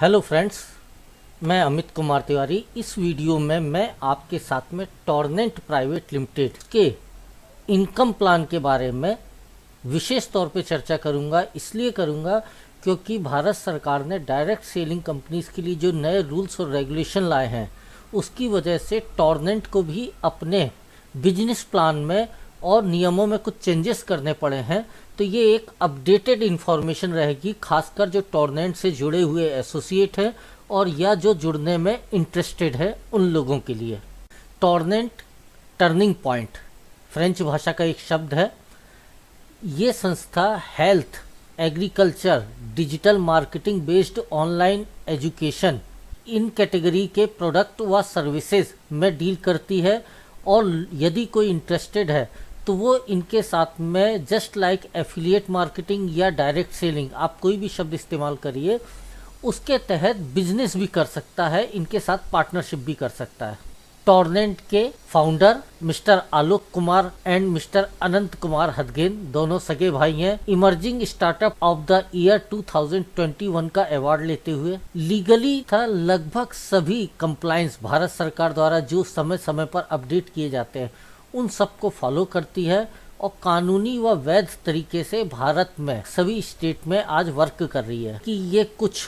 Hello friends, मैं अमित कुमार तिवारी। इस video में मैं आपके साथ में टॉर्नेंट प्राइवेट लिमिटेड के इनकम प्लान के बारे में विशेष तौर पे चर्चा करूंगा। इसलिए करूंगा क्योंकि भारत सरकार ने डायरेक्ट सेलिंग कंपनीज के लिए जो नए रूल्स और रेगुलेशन लाए हैं, उसकी वजह से टॉर्नेंट को भी अपने बिजनेस प्लान में और नियमों में कुछ चेंजेस करने पड़े हैं। तो ये एक अपडेटेड इन्फॉर्मेशन रहेगी, खासकर जो टॉर्नेंट से जुड़े हुए एसोसिएट हैं और या जो जुड़ने में इंटरेस्टेड है उन लोगों के लिए। टॉर्नेंट टर्निंग पॉइंट फ्रेंच भाषा का एक शब्द है। ये संस्था health, agriculture, digital marketing based online education, इन कैटेगरी के प्रोडक्ट व सर्विसेज में डील करती है। और यदि कोई इंटरेस्टेड है तो वो इनके साथ में जस्ट लाइक एफिलिएट मार्केटिंग या डायरेक्ट सेलिंग, आप कोई भी शब्द इस्तेमाल करिए, उसके तहत बिजनेस भी कर सकता है, इनके साथ पार्टनरशिप भी कर सकता है। टॉर्नेंट के founder mister Alok Kumar and mister Anant Kumar Hadgen दोनों सगे भाई हैं। Emerging startup of the year 2021 का अवार्ड लेते हुए लीगली था लगभग सभी कंप्लायंस भारत सरकार द्वारा जो समय समय पर अपडेट किए जाते हैं उन सबको फॉलो करती है और कानूनी व वैध तरीके से भारत में सभी स्टेट में आज वर्क कर रही है। कि ये कुछ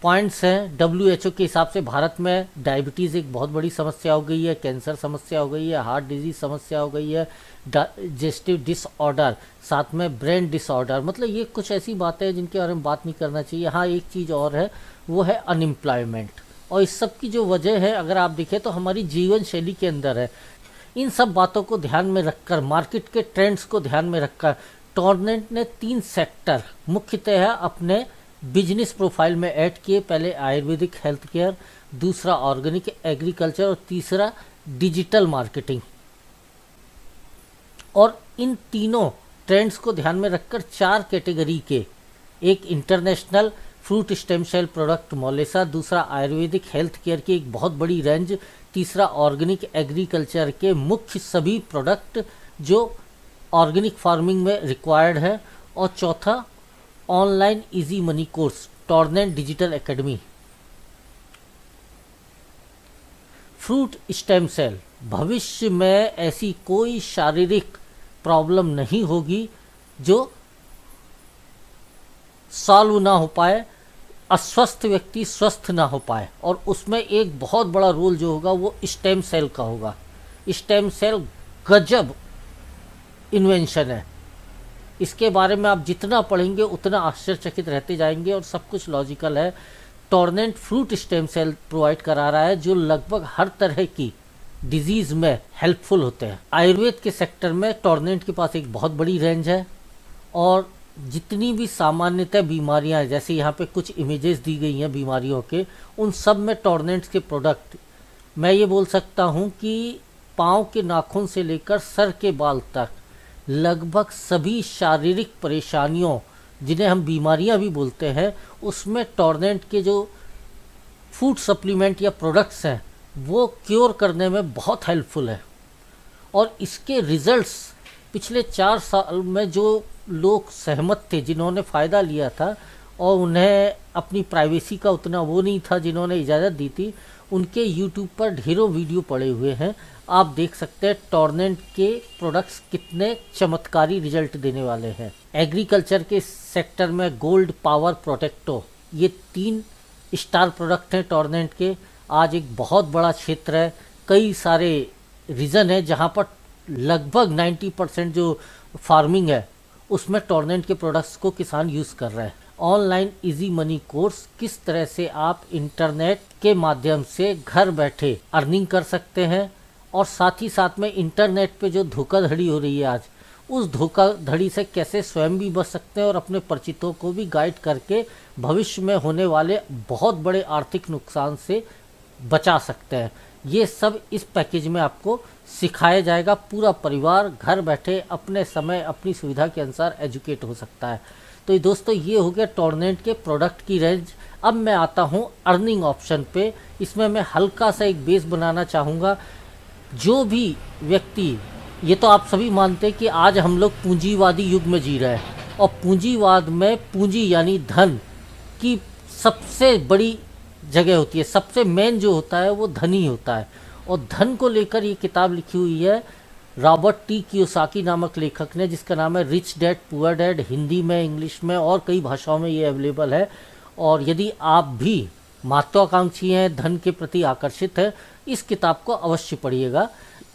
पॉइंट्स हैं। WHO के हिसाब से भारत में डायबिटीज़ एक बहुत बड़ी समस्या हो गई है, कैंसर समस्या हो गई है, हार्ट डिजीज समस्या हो गई है, डाइजेस्टिव डिसऑर्डर, साथ में ब्रेन डिसऑर्डर। मतलब ये कुछ ऐसी बातें हैं जिनके बारे में बात नहीं करना चाहिए। हाँ, एक चीज़ और है, वो है अनएम्प्लॉयमेंट। और इस सब की जो वजह है अगर आप देखें तो हमारी जीवन शैली के अंदर है। इन सब बातों को ध्यान में रखकर, मार्केट के ट्रेंड्स को ध्यान में रखकर टॉर्नेंट ने 3 सेक्टर मुख्यतः अपने बिजनेस प्रोफाइल में ऐड किए। पहले आयुर्वेदिक हेल्थ केयर, दूसरा ऑर्गेनिक एग्रीकल्चर और तीसरा डिजिटल मार्केटिंग। और इन तीनों ट्रेंड्स को ध्यान में रखकर 4 कैटेगरी के, एक international fruit stem cell product मोलेसा, दूसरा आयुर्वेदिक हेल्थ केयर की एक बहुत बड़ी रेंज, तीसरा ऑर्गेनिक एग्रीकल्चर के मुख्य सभी प्रोडक्ट जो ऑर्गेनिक फार्मिंग में रिक्वायर्ड है, और चौथा online easy money course Tornent digital academy. Fruit stem cell, भविष्य में ऐसी कोई शारीरिक प्रॉब्लम नहीं होगी जो सॉल्व ना हो पाए, अस्वस्थ व्यक्ति स्वस्थ ना हो पाए, और उसमें एक बहुत बड़ा रोल जो होगा वो स्टेम सेल का होगा। स्टेम सेल गजब इन्वेंशन है, इसके बारे में आप जितना पढ़ेंगे उतना आश्चर्यचकित रहते जाएंगे और सब कुछ लॉजिकल है। टॉर्नेंट फ्रूट स्टेम सेल प्रोवाइड करा रहा है जो लगभग हर तरह की डिजीज़ में हेल्पफुल होते हैं। आयुर्वेद के सेक्टर में टॉर्नेंट के पास एक बहुत बड़ी रेंज है, और जितनी भी सामान्यतः बीमारियां, जैसे यहाँ पे कुछ इमेजेस दी गई हैं बीमारियों के, उन सब में टॉर्नेंट के प्रोडक्ट, मैं ये बोल सकता हूँ कि पाँव के नाखून से लेकर सर के बाल तक लगभग सभी शारीरिक परेशानियों, जिन्हें हम बीमारियां भी बोलते हैं, उसमें टॉर्नेंट के जो फूड सप्लीमेंट या प्रोडक्ट्स हैं वो क्योर करने में बहुत हेल्पफुल है। और इसके रिजल्ट्स पिछले 4 साल में जो लोग सहमत थे, जिन्होंने फ़ायदा लिया था और उन्हें अपनी प्राइवेसी का उतना वो नहीं था, जिन्होंने इजाज़त दी थी, उनके यूट्यूब पर ढेरों वीडियो पड़े हुए हैं। आप देख सकते हैं टॉर्नेंट के प्रोडक्ट्स कितने चमत्कारी रिजल्ट देने वाले हैं। एग्रीकल्चर के सेक्टर में गोल्ड पावर प्रोटेक्टो, ये 3 स्टार प्रोडक्ट हैं टॉर्नेंट के। आज एक बहुत बड़ा क्षेत्र है, कई सारे रीजन है जहां पर लगभग 90% जो फार्मिंग है उसमें टॉर्नेंट के प्रोडक्ट्स को किसान यूज़ कर रहे हैं। ऑनलाइन इजी मनी कोर्स, किस तरह से आप इंटरनेट के माध्यम से घर बैठे अर्निंग कर सकते हैं, और साथ ही साथ में इंटरनेट पे जो धोखाधड़ी हो रही है आज, उस धोखाधड़ी से कैसे स्वयं भी बच सकते हैं और अपने परिचितों को भी गाइड करके भविष्य में होने वाले बहुत बड़े आर्थिक नुकसान से बचा सकते हैं। ये सब इस पैकेज में आपको सिखाया जाएगा। पूरा परिवार घर बैठे अपने समय अपनी सुविधा के अनुसार एजुकेट हो सकता है। तो ये दोस्तों, ये हो गया टॉर्नेंट के प्रोडक्ट की रेंज। अब मैं आता हूँ अर्निंग ऑप्शन पे। इसमें मैं हल्का सा एक बेस बनाना चाहूँगा। जो भी व्यक्ति, ये तो आप सभी मानते हैं कि आज हम लोग पूंजीवादी युग में जी रहे हैं, और पूंजीवाद में पूंजी यानी धन की सबसे बड़ी जगह होती है, सबसे मेन जो होता है वो धन ही होता है। और धन को लेकर ये किताब लिखी हुई है रॉबर्ट टी कियोसाकी नामक लेखक ने, जिसका नाम है rich dad poor dad. Hindi में, इंग्लिश में और कई भाषाओं में ये अवेलेबल है। और यदि आप भी महत्वाकांक्षी हैं, धन के प्रति आकर्षित हैं, इस किताब को अवश्य पढ़िएगा।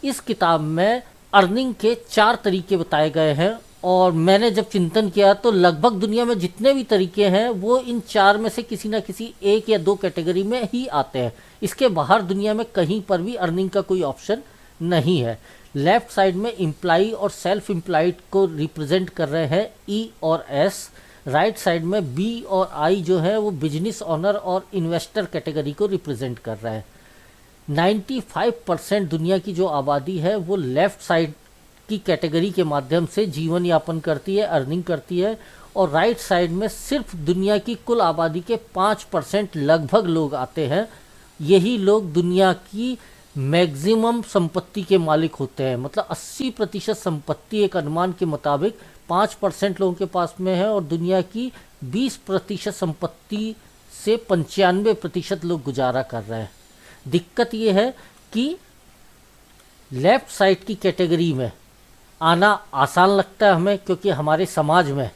इस किताब में अर्निंग के 4 तरीके बताए गए हैं, और मैंने जब चिंतन किया तो लगभग दुनिया में जितने भी तरीके हैं वो इन 4 में से किसी ना किसी 1 या 2 कैटेगरी में ही आते हैं। इसके बाहर दुनिया में कहीं पर भी अर्निंग का कोई ऑप्शन नहीं है। लेफ्ट साइड में एम्प्लॉई और सेल्फ एम्प्लॉयड को रिप्रेजेंट कर रहे हैं ई और एस। राइट साइड में बी और आई जो है वो बिजनेस ओनर और इन्वेस्टर कैटेगरी को रिप्रेजेंट कर रहे हैं। 95% दुनिया की जो आबादी है वो लेफ्ट साइड की कैटेगरी के माध्यम से जीवन यापन करती है, अर्निंग करती है। और राइट साइड में सिर्फ दुनिया की कुल आबादी के 5% लगभग लोग आते हैं। यही लोग दुनिया की मैक्सिमम संपत्ति के मालिक होते हैं। मतलब 80% संपत्ति एक अनुमान के मुताबिक 5% लोगों के पास में है, और दुनिया की 20% संपत्ति से 95% लोग गुजारा कर रहे हैं। दिक्कत ये है कि लेफ्ट साइड की कैटेगरी में आना आसान लगता है हमें, क्योंकि हमारे समाज में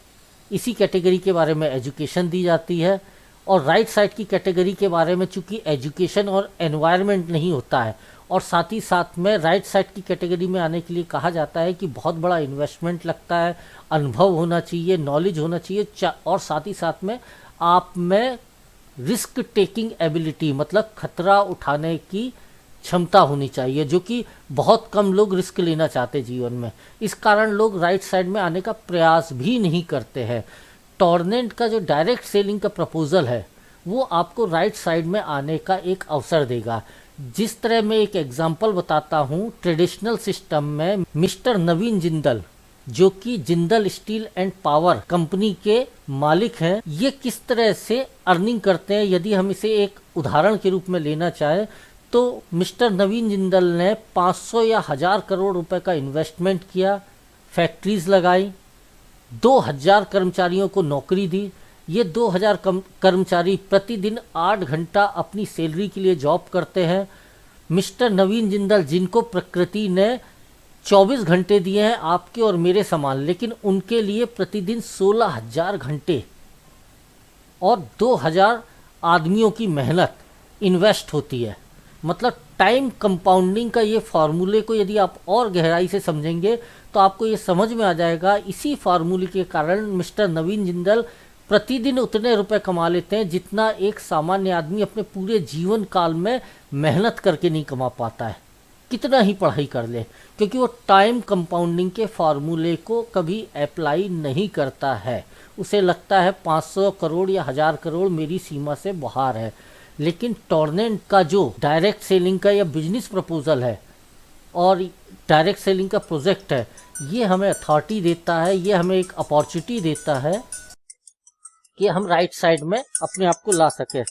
इसी कैटेगरी के बारे में एजुकेशन दी जाती है। और राइट साइड की कैटेगरी के बारे में चूंकि एजुकेशन और एनवायरनमेंट नहीं होता है, और साथ ही साथ में राइट साइड की कैटेगरी में आने के लिए कहा जाता है कि बहुत बड़ा इन्वेस्टमेंट लगता है, अनुभव होना चाहिए, नॉलेज होना चाहिए, और साथ ही साथ में आप में रिस्क टेकिंग एबिलिटी, मतलब खतरा उठाने की क्षमता होनी चाहिए, जो कि बहुत कम लोग रिस्क लेना चाहते जीवन में। इस कारण लोग राइट साइड में आने का प्रयास भी नहीं करते हैं। टॉर्नेंट का जो डायरेक्ट सेलिंग का प्रपोजल है वो आपको राइट साइड में आने का एक अवसर देगा। जिस तरह मैं एक एग्जांपल बताता हूँ, ट्रेडिशनल सिस्टम में मिस्टर नवीन जिंदल, जो कि Jindal steel and power company के मालिक हैं, ये किस तरह से अर्निंग करते हैं। यदि हम इसे एक उदाहरण के रूप में लेना चाहें तो मिस्टर नवीन जिंदल ने 500 या 1000 करोड़ रुपए का इन्वेस्टमेंट किया, फैक्ट्रीज लगाई, 2000 कर्मचारियों को नौकरी दी। ये 2000 कर्मचारी प्रतिदिन 8 घंटा अपनी सैलरी के लिए जॉब करते हैं। मिस्टर नवीन जिंदल, जिनको प्रकृति ने 24 घंटे दिए हैं आपके और मेरे समान, लेकिन उनके लिए प्रतिदिन 16,000 घंटे और 2000 आदमियों की मेहनत इन्वेस्ट होती है। मतलब टाइम कंपाउंडिंग का ये फार्मूले को यदि आप और गहराई से समझेंगे तो आपको ये समझ में आ जाएगा। इसी फार्मूले के कारण मिस्टर नवीन जिंदल प्रतिदिन उतने रुपए कमा लेते हैं जितना एक सामान्य आदमी अपने पूरे जीवन काल में मेहनत करके नहीं कमा पाता है, कितना ही पढ़ाई कर ले, क्योंकि वो टाइम कंपाउंडिंग के फार्मूले को कभी अप्लाई नहीं करता है। उसे लगता है 500 करोड़ या 1000 करोड़ मेरी सीमा से बाहर है। लेकिन टॉर्नेंट का जो डायरेक्ट सेलिंग का या बिजनेस प्रपोजल है और डायरेक्ट सेलिंग का प्रोजेक्ट है, ये हमें अथॉरिटी देता है, ये हमें एक अपॉर्चुनिटी देता है कि हम राइट साइड में अपने आप को ला सके।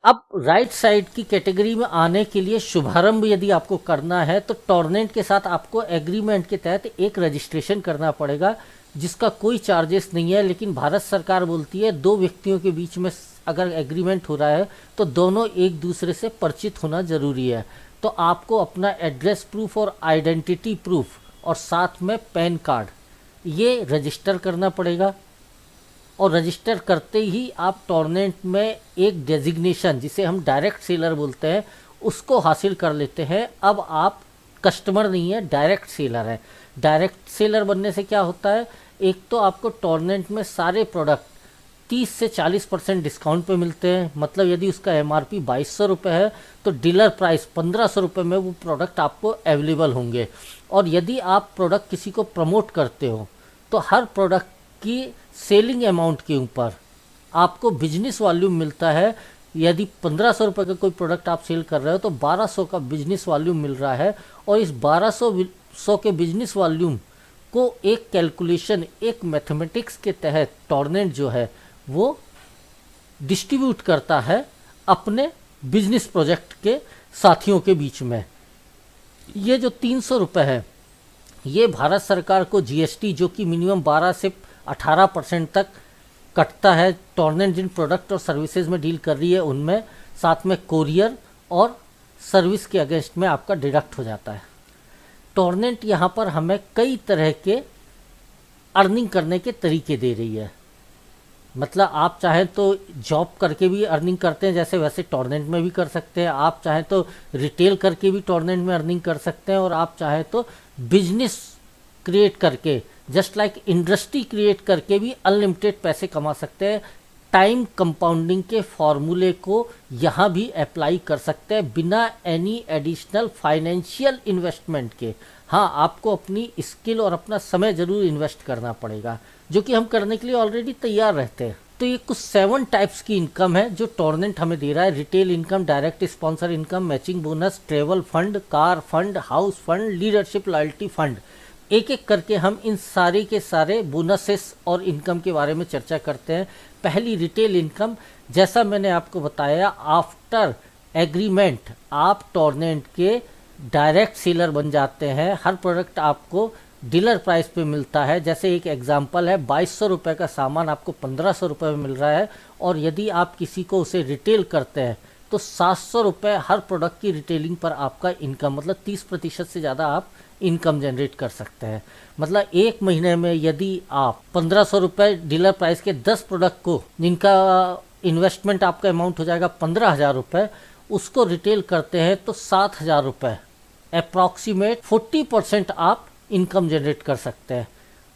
अब राइट साइड की कैटेगरी में आने के लिए शुभारंभ यदि आपको करना है तो टॉर्नेंट के साथ आपको एग्रीमेंट के तहत एक रजिस्ट्रेशन करना पड़ेगा, जिसका कोई चार्जेस नहीं है। लेकिन भारत सरकार बोलती है 2 व्यक्तियों के बीच में अगर एग्रीमेंट हो रहा है तो दोनों एक दूसरे से परिचित होना ज़रूरी है। तो आपको अपना एड्रेस प्रूफ और आइडेंटिटी प्रूफ और साथ में पैन कार्ड ये रजिस्टर करना पड़ेगा। और रजिस्टर करते ही आप टॉर्नेंट में एक डेजिग्नेशन, जिसे हम डायरेक्ट सेलर बोलते हैं, उसको हासिल कर लेते हैं। अब आप कस्टमर नहीं है, डायरेक्ट सेलर है। डायरेक्ट सेलर बनने से क्या होता है, एक तो आपको टॉर्नेंट में सारे प्रोडक्ट 30 से 40% डिस्काउंट पे मिलते हैं। मतलब यदि उसका MRP 2200 रुपये है तो डीलर प्राइस 1500 रुपये में वो प्रोडक्ट आपको अवेलेबल होंगे। और यदि आप प्रोडक्ट किसी को प्रमोट करते हो तो हर प्रोडक्ट की सेलिंग अमाउंट के ऊपर आपको बिजनेस वॉल्यूम मिलता है। यदि 1500 रुपये का कोई प्रोडक्ट आप सेल कर रहे हो तो 1200 का बिजनेस वॉल्यूम मिल रहा है। और इस 1200 के बिजनेस वॉल्यूम को एक कैलकुलेशन, एक मैथमेटिक्स के तहत टॉर्नेंट जो है वो डिस्ट्रीब्यूट करता है अपने बिजनेस प्रोजेक्ट के साथियों के बीच में। ये जो 300 रुपये है ये भारत सरकार को GST, जो कि मिनिमम 12 से 18% तक कटता है, टॉर्नेंट जिन प्रोडक्ट और सर्विसेज में डील कर रही है उनमें, साथ में कोरियर और सर्विस के अगेंस्ट में आपका डिडक्ट हो जाता है। टॉर्नेंट यहाँ पर हमें कई तरह के अर्निंग करने के तरीके दे रही है। मतलब आप चाहें तो जॉब करके भी अर्निंग करते हैं जैसे, वैसे टॉर्नेंट में भी कर सकते हैं। आप चाहें तो रिटेल करके भी टॉर्नेंट में अर्निंग कर सकते हैं, और आप चाहें तो बिजनेस क्रिएट करके, जस्ट लाइक इंडस्ट्री क्रिएट करके भी अनलिमिटेड पैसे कमा सकते हैं। टाइम कंपाउंडिंग के फॉर्मूले को यहाँ भी अप्लाई कर सकते हैं बिना एनी एडिशनल फाइनेंशियल इन्वेस्टमेंट के। हाँ, आपको अपनी स्किल और अपना समय ज़रूर इन्वेस्ट करना पड़ेगा, जो कि हम करने के लिए ऑलरेडी तैयार रहते हैं। तो ये कुछ 7 टाइप्स की इनकम है जो टॉर्नेंट हमें दे रहा है। Retail income, direct sponsor income, matching bonus, travel fund, car fund, house fund, leadership loyalty fund. एक एक करके हम इन सारे के सारे बोनसेस और इनकम के बारे में चर्चा करते हैं। पहली रिटेल इनकम, जैसा मैंने आपको बताया, आफ्टर एग्रीमेंट आप टॉर्नेंट के डायरेक्ट सेलर बन जाते हैं। हर प्रोडक्ट आपको डीलर प्राइस पे मिलता है। जैसे एक एग्जांपल है, 2200 रुपये का सामान आपको 1500 रुपये में मिल रहा है, और यदि आप किसी को उसे रिटेल करते हैं तो 700 रुपये हर प्रोडक्ट की रिटेलिंग पर आपका इनकम, मतलब 30% से ज़्यादा आप इनकम जनरेट कर सकते हैं। मतलब एक महीने में यदि आप 1500 रुपये डीलर प्राइस के 10 प्रोडक्ट को, जिनका इन्वेस्टमेंट आपका अमाउंट हो जाएगा 15,000 रुपये, उसको रिटेल करते हैं तो 7,000 रुपये, अप्रॉक्सीमेट 40% आप इनकम जनरेट कर सकते हैं।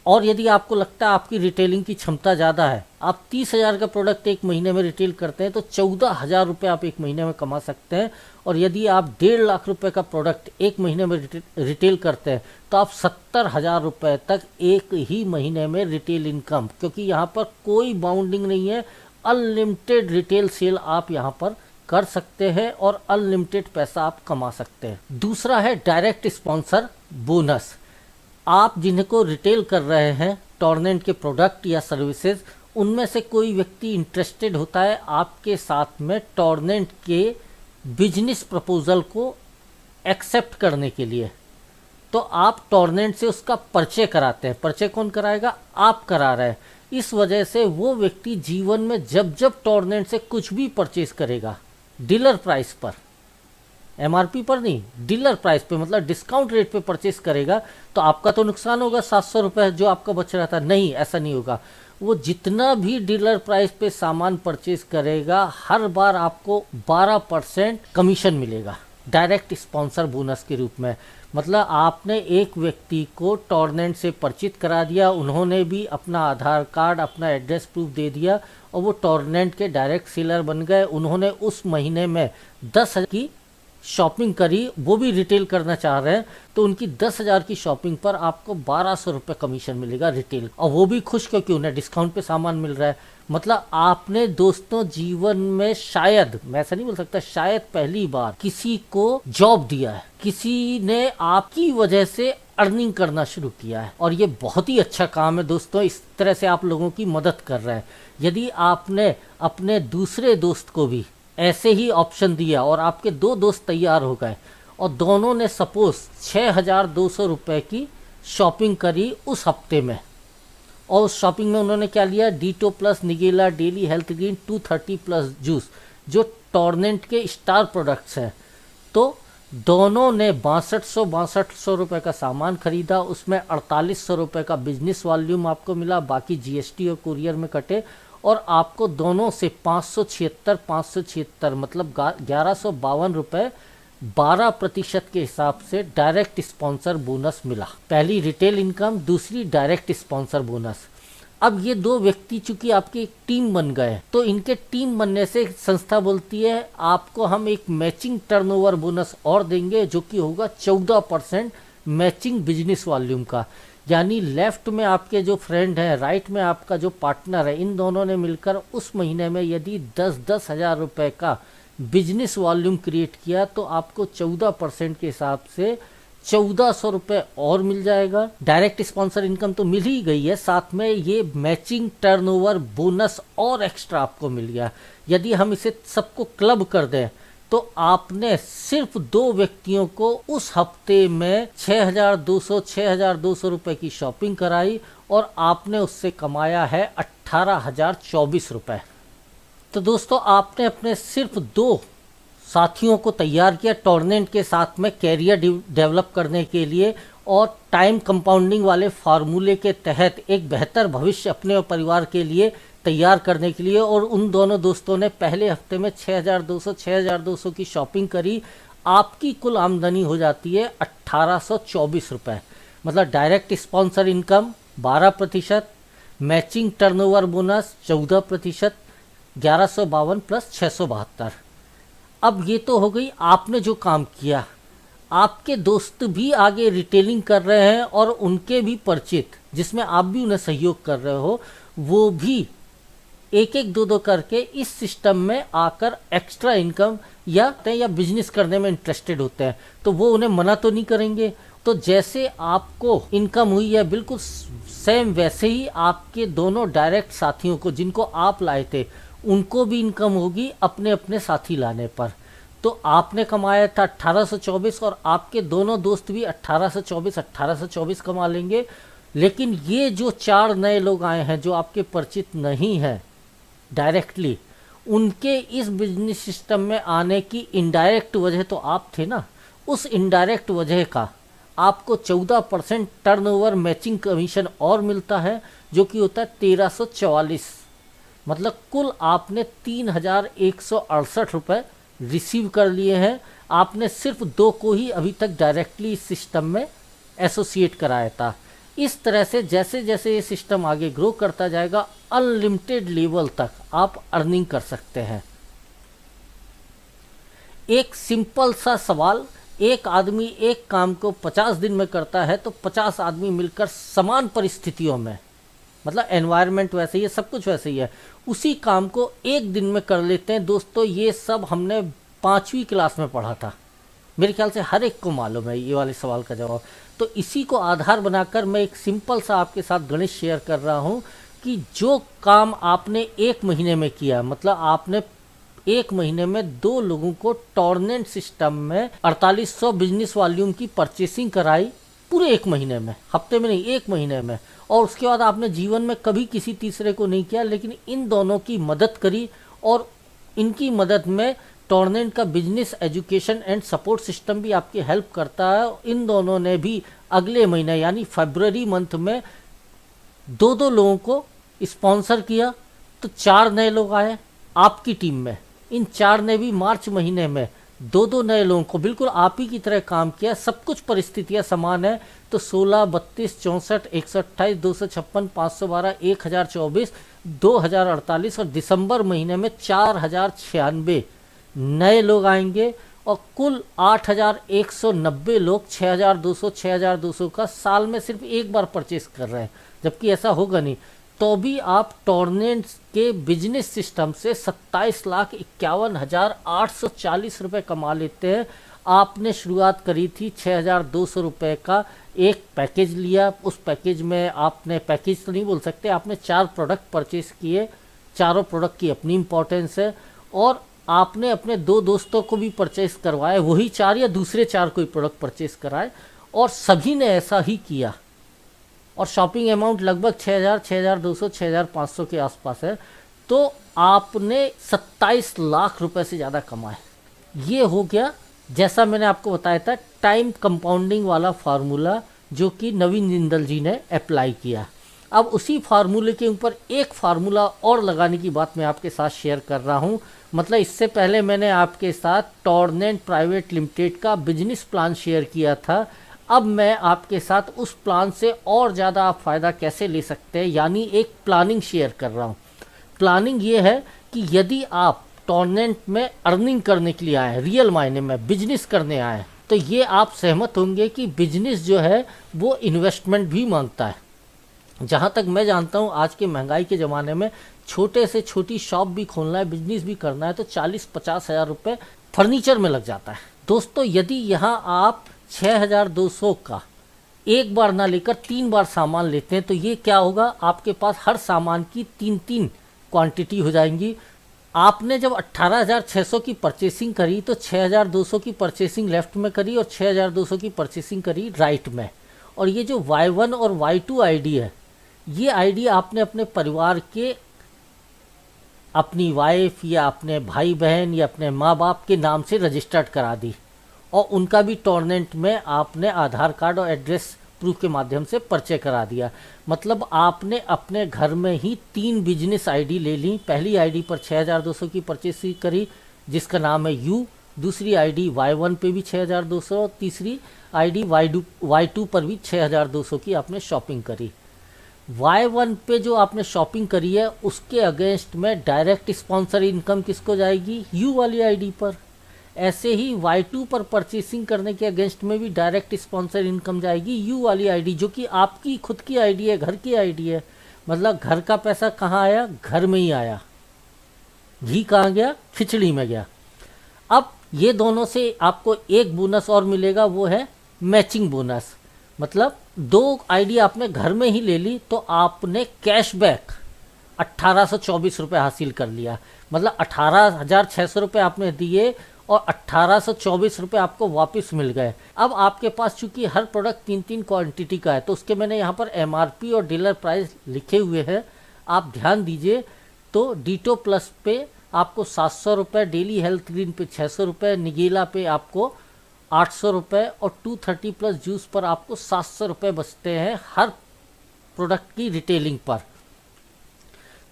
और यदि आपको लगता है आपकी रिटेलिंग की क्षमता ज़्यादा है, आप 30,000 का प्रोडक्ट एक महीने में रिटेल करते हैं तो 14,000 रुपये आप एक महीने में कमा सकते हैं। और यदि आप 1.5 लाख रुपए का प्रोडक्ट एक महीने में रिटेल करते हैं तो आप 70,000 रुपये तक एक ही महीने में रिटेल इनकम, क्योंकि यहाँ पर कोई बाउंडिंग नहीं है, अनलिमिटेड रिटेल सेल आप यहाँ पर कर सकते हैं और अनलिमिटेड पैसा आप कमा सकते हैं। दूसरा है डायरेक्ट स्पॉन्सर बोनस। आप जिनको रिटेल कर रहे हैं टॉर्नेंट के प्रोडक्ट या सर्विसेज, उनमें से कोई व्यक्ति इंटरेस्टेड होता है आपके साथ में टॉर्नेंट के बिजनेस प्रपोजल को एक्सेप्ट करने के लिए, तो आप टॉर्नेंट से उसका परिचय कराते हैं। परिचय कौन कराएगा? आप करा रहे हैं। इस वजह से वो व्यक्ति जीवन में जब जब टॉर्नेंट से कुछ भी परचेज करेगा डीलर प्राइस पर, एमआरपी पर नहीं, डीलर प्राइस पे, मतलब डिस्काउंट रेट पे परचेस करेगा, तो आपका तो नुकसान होगा 700 रुपये जो आपका बच रहा था। नहीं, ऐसा नहीं होगा। वो जितना भी डीलर प्राइस पे सामान परचेज करेगा, हर बार आपको 12% कमीशन मिलेगा डायरेक्ट स्पॉन्सर बोनस के रूप में। मतलब आपने एक व्यक्ति को टॉर्नेंट से परिचित करा दिया, उन्होंने भी अपना आधार कार्ड, अपना एड्रेस प्रूफ दे दिया, और वो टॉर्नेंट के डायरेक्ट सेलर बन गए। उन्होंने उस महीने में 10,000 की शॉपिंग करी, वो भी रिटेल करना चाह रहे हैं, तो उनकी 10,000 की शॉपिंग पर आपको 1200 रुपये कमीशन मिलेगा रिटेल, और वो भी खुश क्योंकि उन्हें डिस्काउंट पे सामान मिल रहा है। मतलब आपने दोस्तों जीवन में शायद, मैं ऐसा नहीं बोल सकता, शायद पहली बार किसी को जॉब दिया है, किसी ने आपकी वजह से अर्निंग करना शुरू किया है, और ये बहुत ही अच्छा काम है दोस्तों। इस तरह से आप लोगों की मदद कर रहे हैं। यदि आपने अपने दूसरे दोस्त को भी ऐसे ही ऑप्शन दिया और आपके 2 दोस्त तैयार हो गए और दोनों ने सपोज 6,200 रुपये की शॉपिंग करी उस हफ्ते में, और उस शॉपिंग में उन्होंने क्या लिया? डीटो प्लस, निगेला, daily health green, 230 plus juice, जो टॉर्नेंट के स्टार प्रोडक्ट्स हैं। तो दोनों ने 6200 रुपये का सामान खरीदा, उसमें 4800 रुपये का बिजनेस वॉल्यूम आपको मिला, बाकी जीएसटी और कुरियर में कटे, और आपको दोनों से 576 मतलब 1152 रुपये 12% के हिसाब से डायरेक्ट स्पॉन्सर बोनस मिला। पहली रिटेल इनकम, दूसरी डायरेक्ट स्पॉन्सर बोनस। अब ये 2 व्यक्ति चूंकि आपकी एक टीम बन गए, तो इनके टीम बनने से संस्था बोलती है आपको हम एक मैचिंग टर्नओवर बोनस और देंगे, जो कि होगा 14% मैचिंग बिजनेस वॉल्यूम का। यानी लेफ्ट में आपके जो फ्रेंड हैं, राइट में आपका जो पार्टनर है, इन दोनों ने मिलकर उस महीने में यदि 10-10 हज़ार रुपये का बिजनेस वॉल्यूम क्रिएट किया, तो आपको 14% के हिसाब से 1400 रुपये और मिल जाएगा। डायरेक्ट स्पॉन्सर इनकम तो मिल ही गई है, साथ में ये मैचिंग टर्नओवर बोनस और एक्स्ट्रा आपको मिल गया। यदि हम इसे सबको क्लब कर दें तो आपने सिर्फ 2 व्यक्तियों को उस हफ्ते में 6,200 रुपये की शॉपिंग कराई और आपने उससे कमाया है 18,024 रुपये। तो दोस्तों आपने अपने सिर्फ 2 साथियों को तैयार किया टॉर्नेंट के साथ में कैरियर डेवलप करने के लिए और टाइम कंपाउंडिंग वाले फार्मूले के तहत एक बेहतर भविष्य अपने और परिवार के लिए तैयार करने के लिए। और उन दोनों दोस्तों ने पहले हफ्ते में 6,200 की शॉपिंग करी। आपकी कुल आमदनी हो जाती है 1824 रुपये। मतलब direct sponsor income 12%, matching turnover bonus 14%, 1152 plus 672। अब ये तो हो गई आपने जो काम किया। आपके दोस्त भी आगे रिटेलिंग कर रहे हैं और उनके भी परिचित, जिसमें आप भी उन्हें सहयोग कर रहे हो, वो भी एक एक दो करके इस सिस्टम में आकर एक्स्ट्रा इनकम या बिजनेस करने में इंटरेस्टेड होते हैं। तो वो उन्हें मना तो नहीं करेंगे। तो जैसे आपको इनकम हुई है बिल्कुल सेम वैसे ही आपके दोनों डायरेक्ट साथियों को, जिनको आप लाए थे, उनको भी इनकम होगी अपने अपने साथी लाने पर। तो आपने कमाया था 1824 और आपके दोनों दोस्त भी 1824 कमा लेंगे। लेकिन ये जो 4 नए लोग आए हैं जो आपके परिचित नहीं हैं डायरेक्टली, उनके इस बिजनेस सिस्टम में आने की इनडायरेक्ट वजह तो आप थे ना। उस इनडायरेक्ट वजह का आपको 14% टर्नओवर मैचिंग कमीशन और मिलता है, जो कि होता है 1344। मतलब कुल आपने 3,168 रुपये रिसीव कर लिए हैं। आपने सिर्फ 2 को ही अभी तक डायरेक्टली इस सिस्टम में एसोसिएट कराया था। इस तरह से जैसे जैसे ये सिस्टम आगे ग्रो करता जाएगा, अनलिमिटेड लेवल तक आप अर्निंग कर सकते हैं। एक सिंपल सा सवाल, एक आदमी एक काम को 50 दिन में करता है तो 50 आदमी मिलकर समान परिस्थितियों में, मतलब एनवायरनमेंट वैसे ही है, सब कुछ वैसे ही है, उसी काम को एक दिन में कर लेते हैं। दोस्तों ये सब हमने 5वीं क्लास में पढ़ा था, मेरे ख्याल से हर एक को मालूम है ये वाले सवाल का जवाब। तो इसी को आधार बनाकर मैं एक सिंपल सा आपके साथ गणित शेयर कर रहा हूँ कि जो काम आपने 1 महीने में किया, मतलब आपने 1 महीने में 2 लोगों को टॉर्नेंट सिस्टम में 4800 बिजनेस वॉल्यूम की परचेसिंग कराई पूरे 1 महीने में, हफ्ते में नहीं 1 महीने में। और उसके बाद आपने जीवन में कभी किसी तीसरे को नहीं किया, लेकिन इन दोनों की मदद करी और इनकी मदद में टॉर्नेंट का business education and support system भी आपकी हेल्प करता है। इन दोनों ने भी अगले महीने यानी फरवरी मंथ में 2 लोगों को स्पॉन्सर किया, तो 4 नए लोग आए आपकी टीम में। इन 4 ने भी मार्च महीने में 2 नए लोगों को बिल्कुल आप ही की तरह काम किया। सब कुछ परिस्थितियां समान है। तो 16, 32, 64, 128, 256, 512, 1024, 2048 और दिसंबर महीने में 4096 नए लोग आएंगे और कुल 8190 लोग 6200 का साल में सिर्फ एक बार परचेस कर रहे हैं। जबकि ऐसा होगा नहीं, तो भी आप टॉर्नेंट के बिजनेस सिस्टम से 27,51,840 रुपये कमा लेते हैं। आपने शुरुआत करी थी 6,200 रुपये का एक पैकेज लिया। उस पैकेज में आपने, पैकेज तो नहीं बोल सकते, आपने 4 प्रोडक्ट परचेस किए। चारों प्रोडक्ट की अपनी इम्पोर्टेंस है और आपने अपने 2 दोस्तों को भी परचेस करवाए, वही 4 या दूसरे 4 कोई प्रोडक्ट परचेस कराए और सभी ने ऐसा ही किया। और शॉपिंग अमाउंट लगभग 6,000, 6,200, 6,500 के आसपास है। तो आपने 27 लाख रुपए से ज़्यादा कमाए। ये हो गया, जैसा मैंने आपको बताया था, टाइम कंपाउंडिंग वाला फार्मूला जो कि नवीन जिंदल जी ने अप्लाई किया। अब उसी फार्मूले के ऊपर एक फार्मूला और लगाने की बात मैं आपके साथ शेयर कर रहा हूँ। मतलब इससे पहले मैंने आपके साथ टॉर्नेंट प्राइवेट लिमिटेड का बिजनेस प्लान शेयर किया था। अब मैं आपके साथ उस प्लान से और ज़्यादा आप फ़ायदा कैसे ले सकते हैं, यानी एक प्लानिंग शेयर कर रहा हूँ। प्लानिंग ये है कि यदि आप टॉर्नेंट में अर्निंग करने के लिए आए, रियल मायने में बिजनेस करने आए, तो ये आप सहमत होंगे कि बिजनेस जो है वो इन्वेस्टमेंट भी मांगता है। जहाँ तक मैं जानता हूँ आज के महंगाई के ज़माने में छोटे से छोटी शॉप भी खोलना है, बिजनेस भी करना है, तो 40-50 हज़ार रुपये फर्नीचर में लग जाता है। दोस्तों यदि यहाँ आप 6,200 का एक बार ना लेकर 3 बार सामान लेते हैं, तो ये क्या होगा, आपके पास हर सामान की 3-3 क्वांटिटी हो जाएंगी। आपने जब 18,600 की परचेसिंग करी तो 6,200 की परचेसिंग लेफ्ट में करी और 6,200 की परचेसिंग करी राइट में। और ये जो Y1 और Y2 आईडी है, ये आईडी आपने अपने परिवार के, अपनी वाइफ या अपने भाई बहन या अपने माँ बाप के नाम से रजिस्टर्ड करा दी, और उनका भी टॉर्नेंट में आपने आधार कार्ड और एड्रेस प्रूफ के माध्यम से परिचय करा दिया। मतलब आपने अपने घर में ही 3 बिजनेस आईडी ले ली। पहली आईडी पर 6200 की परचेस करी जिसका नाम है यू, दूसरी आईडी Y1 पे भी 6200, तीसरी आईडी Y2 पर भी 6200 की आपने शॉपिंग करी। Y1 पे जो आपने शॉपिंग करी है उसके अगेंस्ट में डायरेक्ट स्पॉन्सर इनकम किसको जाएगी? यू वाली आईडी पर। ऐसे ही Y2 पर परचेसिंग करने के अगेंस्ट में भी डायरेक्ट स्पॉन्सर इनकम जाएगी यू वाली आईडी, जो कि आपकी खुद की आईडी है, घर की आईडी है। मतलब घर का पैसा कहाँ आया? घर में ही आया। घी कहाँ गया? खिचड़ी में गया। अब ये दोनों से आपको एक बोनस और मिलेगा, वो है मैचिंग बोनस। मतलब 2 आईडी आपने घर में ही ले ली तो आपने कैशबैक 1824 रुपये हासिल कर लिया। मतलब 18,600 रुपये आपने दिए और 1824 रुपये आपको वापस मिल गए। अब आपके पास चूंकि हर प्रोडक्ट 3 क्वांटिटी का है तो उसके मैंने यहाँ पर MRP और डीलर प्राइस लिखे हुए हैं, आप ध्यान दीजिए। तो डीटो प्लस पे आपको 700 रुपये, डेली हेल्थ ग्रीन पे 600 रुपये, निगेला पे आपको 800 रुपये और 230 प्लस जूस पर आपको 700 रुपये बचते हैं हर प्रोडक्ट की रिटेलिंग पर।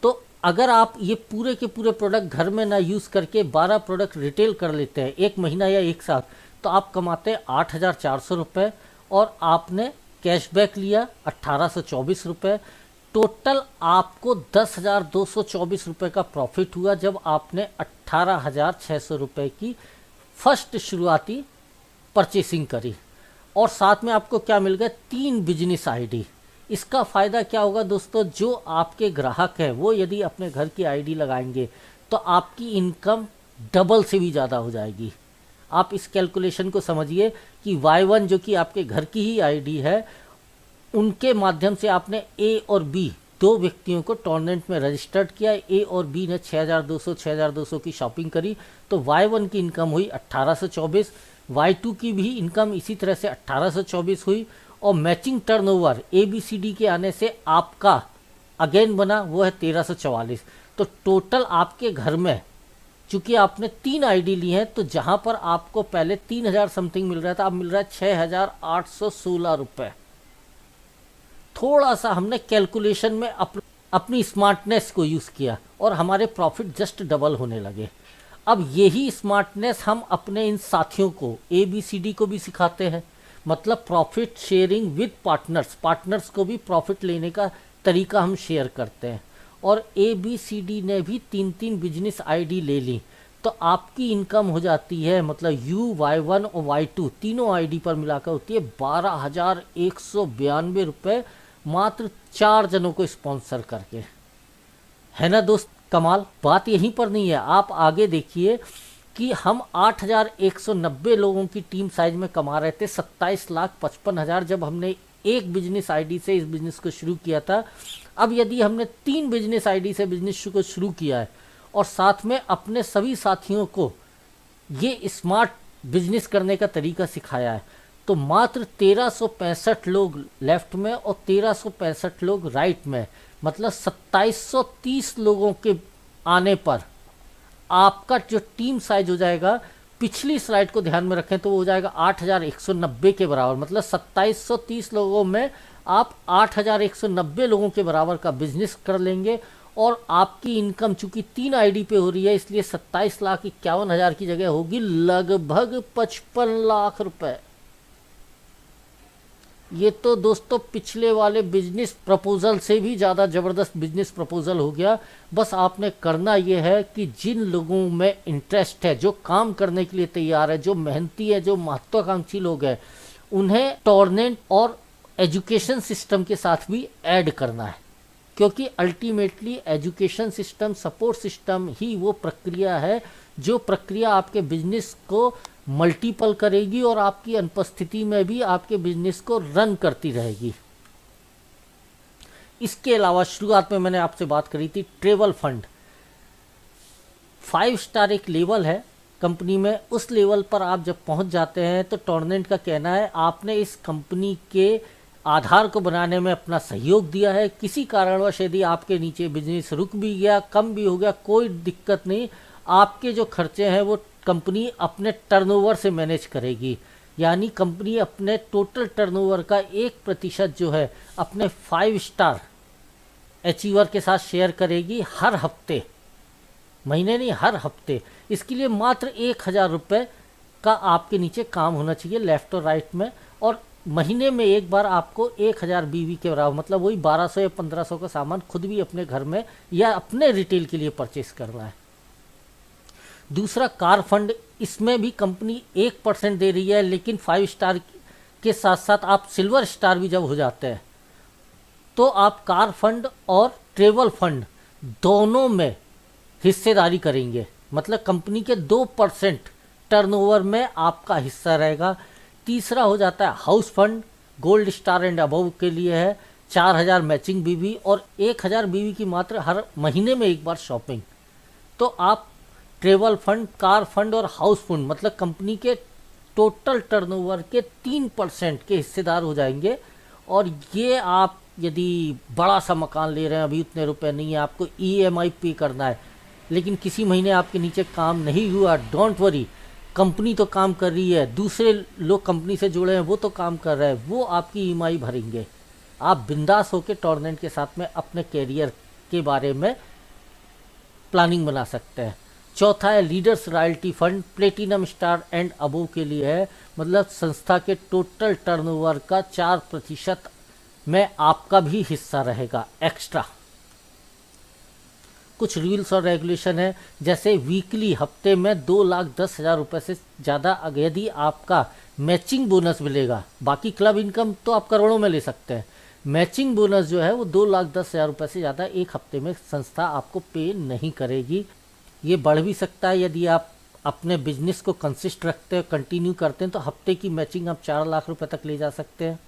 तो अगर आप ये पूरे के पूरे प्रोडक्ट घर में ना यूज़ करके 12 प्रोडक्ट रिटेल कर लेते हैं 1 महीना या 1 साल, तो आप कमाते हैं 8,400 रुपये और आपने कैशबैक लिया 1,824 रुपये। टोटल आपको 10,224 रुपये का प्रॉफिट हुआ जब आपने 18,600 रुपये की फर्स्ट शुरुआती परचेसिंग करी। और साथ में आपको क्या मिल गया? 3 बिजनेस आईडी। इसका फ़ायदा क्या होगा दोस्तों? जो आपके ग्राहक हैं वो यदि अपने घर की आईडी लगाएंगे तो आपकी इनकम डबल से भी ज़्यादा हो जाएगी। आप इस कैलकुलेशन को समझिए कि Y1 जो कि आपके घर की ही आईडी है, उनके माध्यम से आपने A और B 2 व्यक्तियों को टॉर्नेंट में रजिस्टर्ड किया। A और B ने 6,200 की शॉपिंग करी तो Y1 की इनकम हुई 1824, Y2 की भी इनकम इसी तरह से 1824 हुई, और मैचिंग टर्नओवर ABCD के आने से आपका अगेन बना वो है 1344। तो टोटल आपके घर में चूंकि आपने 3 आईडी ली हैं तो जहां पर आपको पहले 3,000 समथिंग मिल रहा था, अब मिल रहा है 6,816 रुपये। थोड़ा सा हमने कैलकुलेशन में अपनी स्मार्टनेस को यूज़ किया और हमारे प्रॉफिट जस्ट डबल होने लगे। अब यही स्मार्टनेस हम अपने इन साथियों को ABCD को भी सिखाते हैं। मतलब प्रॉफिट शेयरिंग विद पार्टनर्स को भी प्रॉफिट लेने का तरीका हम शेयर करते हैं। और ABCD ने भी 3 बिजनेस आईडी ले ली तो आपकी इनकम हो जाती है, मतलब U, Y1 और Y2 तीनों आईडी पर मिलाकर होती है 12,192 रुपये, मात्र 4 जनों को स्पॉन्सर करके। है ना दोस्त कमाल? बात यहीं पर नहीं है, आप आगे देखिए कि हम 8,190 लोगों की टीम साइज में कमा रहे थे 27,55,000 जब हमने एक बिजनेस आईडी से इस बिजनेस को शुरू किया था। अब यदि हमने 3 बिजनेस आईडी से बिजनेस को शुरू किया है और साथ में अपने सभी साथियों को ये स्मार्ट बिजनेस करने का तरीका सिखाया है, तो मात्र 1365 लोग लेफ्ट में और 1365 लोग राइट में, मतलब 2730 लोगों के आने पर आपका जो टीम साइज हो जाएगा, पिछली स्लाइड को ध्यान में रखें तो वो हो जाएगा 8,190 के बराबर। मतलब 2730 लोगों में आप 8,190 लोगों के बराबर का बिजनेस कर लेंगे और आपकी इनकम चूंकि 3 आईडी पे हो रही है इसलिए 27,51,000 की जगह होगी लगभग 55 लाख रुपए। ये तो दोस्तों पिछले वाले बिजनेस प्रपोजल से भी ज़्यादा ज़बरदस्त बिजनेस प्रपोजल हो गया। बस आपने करना ये है कि जिन लोगों में इंटरेस्ट है, जो काम करने के लिए तैयार है, जो मेहनती है, जो महत्वाकांक्षी लोग हैं, उन्हें टॉर्नेंट और एजुकेशन सिस्टम के साथ भी ऐड करना है, क्योंकि ultimately education system, support system ही वो प्रक्रिया है जो प्रक्रिया आपके बिजनेस को मल्टीपल करेगी और आपकी अनुपस्थिति में भी आपके बिजनेस को रन करती रहेगी। इसके अलावा शुरुआत में मैंने आपसे बात करी थी ट्रेवल फंड। 5 स्टार एक लेवल है कंपनी में, उस लेवल पर आप जब पहुंच जाते हैं तो टॉर्नेंट का कहना है आपने इस कंपनी के आधार को बनाने में अपना सहयोग दिया है। किसी कारणवश यदि आपके नीचे बिजनेस रुक भी गया, कम भी हो गया, कोई दिक्कत नहीं, आपके जो खर्चे हैं वो कंपनी अपने टर्नओवर से मैनेज करेगी। यानी कंपनी अपने टोटल टर्नओवर का 1% जो है अपने 5 स्टार अचीवर के साथ शेयर करेगी हर हफ्ते, महीने नहीं हर हफ्ते। इसके लिए मात्र 1000 रुपये का आपके नीचे काम होना चाहिए लेफ़्ट और राइट में, और महीने में एक बार आपको 1000 बीवी के बराबर, मतलब वही 1200 या 1500 का सामान खुद भी अपने घर में या अपने रिटेल के लिए परचेस करना है। दूसरा कार फंड, इसमें भी कंपनी 1% दे रही है, लेकिन 5 स्टार के साथ साथ आप सिल्वर स्टार भी जब हो जाते हैं तो आप कार फंड और ट्रेवल फंड दोनों में हिस्सेदारी करेंगे। मतलब कंपनी के 2% टर्नओवर में आपका हिस्सा रहेगा। तीसरा हो जाता है house fund, gold star and above के लिए है 4000 मैचिंग बीवी और 1000 बीवी की मात्र हर महीने में एक बार शॉपिंग। तो आप ट्रेवल फंड, कार फंड और हाउस फंड मतलब कंपनी के टोटल टर्नओवर के 3% के हिस्सेदार हो जाएंगे। और ये आप यदि बड़ा सा मकान ले रहे हैं, अभी उतने रुपए नहीं है, आपको EMI पे करना है, लेकिन किसी महीने आपके नीचे काम नहीं हुआ, डोंट वरी, कंपनी तो काम कर रही है, दूसरे लोग कंपनी से जुड़े हैं वो तो काम कर रहे हैं, वो आपकी EMI भरेंगे। आप बिंदास होकर टॉर्नेंट के साथ में अपने कैरियर के बारे में प्लानिंग बना सकते हैं। चौथा है leaders royalty fund, platinum star and above के लिए है, मतलब संस्था के टोटल टर्नओवर का 4% में आपका भी हिस्सा रहेगा एक्स्ट्रा। कुछ रूल्स और रेगुलेशन है, जैसे वीकली हफ्ते में 2,10,000 रुपये से ज़्यादा यदि आपका मैचिंग बोनस मिलेगा, बाकी क्लब इनकम तो आप करोड़ों में ले सकते हैं, मैचिंग बोनस जो है वो 2,10,000 रुपये से ज़्यादा एक हफ्ते में संस्था आपको पे नहीं करेगी। ये बढ़ भी सकता है, यदि आप अपने बिजनेस को कंसिस्ट रखते हैं, कंटिन्यू करते हैं, तो हफ्ते की मैचिंग आप 4 लाख रुपए तक ले जा सकते हैं।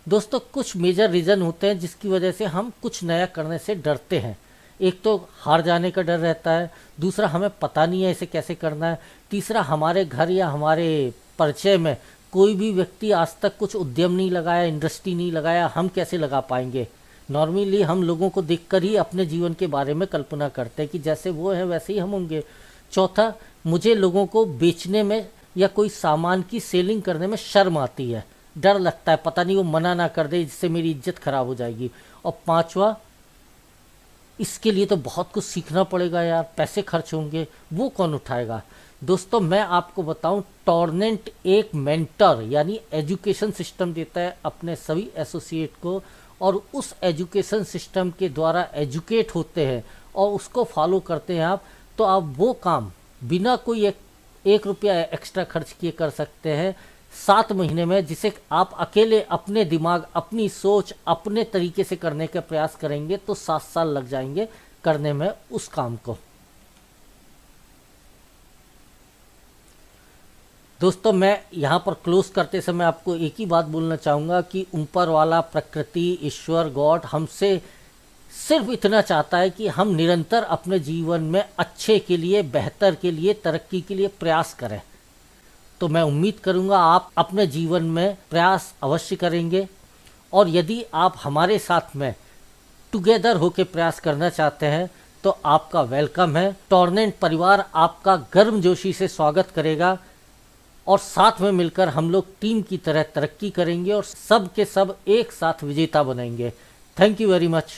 दोस्तों कुछ मेजर रीज़न होते हैं जिसकी वजह से हम कुछ नया करने से डरते हैं। एक तो हार जाने का डर रहता है, दूसरा हमें पता नहीं है इसे कैसे करना है, तीसरा हमारे घर या हमारे परिचय में कोई भी व्यक्ति आज तक कुछ उद्यम नहीं लगाया, इंडस्ट्री नहीं लगाया, हम कैसे लगा पाएंगे। नॉर्मली हम लोगों को देखकर ही अपने जीवन के बारे में कल्पना करते हैं कि जैसे वो है वैसे ही हम होंगे। चौथा, मुझे लोगों को बेचने में या कोई सामान की सेलिंग करने में शर्म आती है, डर लगता है पता नहीं वो मना ना कर दे जिससे मेरी इज्जत खराब हो जाएगी। और पांचवा, इसके लिए तो बहुत कुछ सीखना पड़ेगा यार, पैसे खर्च होंगे, वो कौन उठाएगा। दोस्तों मैं आपको बताऊं, टॉर्नेंट एक मेंटर यानी एजुकेशन सिस्टम देता है अपने सभी एसोसिएट को, और उस एजुकेशन सिस्टम के द्वारा एजुकेट होते हैं और उसको फॉलो करते हैं आप, तो आप वो काम बिना कोई एक रुपया एक्स्ट्रा खर्च किए कर सकते हैं 7 महीने में, जिसे आप अकेले अपने दिमाग, अपनी सोच, अपने तरीके से करने का प्रयास करेंगे तो 7 साल लग जाएंगे करने में उस काम को। दोस्तों मैं यहाँ पर क्लोज करते समय आपको एक ही बात बोलना चाहूँगा कि ऊपर वाला, प्रकृति, ईश्वर, गॉड हमसे सिर्फ इतना चाहता है कि हम निरंतर अपने जीवन में अच्छे के लिए, बेहतर के लिए, तरक्की के लिए प्रयास करें। तो मैं उम्मीद करूँगा आप अपने जीवन में प्रयास अवश्य करेंगे, और यदि आप हमारे साथ में टुगेदर होकर प्रयास करना चाहते हैं तो आपका वेलकम है। टॉर्नेंट परिवार आपका गर्मजोशी से स्वागत करेगा और साथ में मिलकर हम लोग टीम की तरह तरक्की करेंगे और सब के सब एक साथ विजेता बनेंगे। Thank you very much.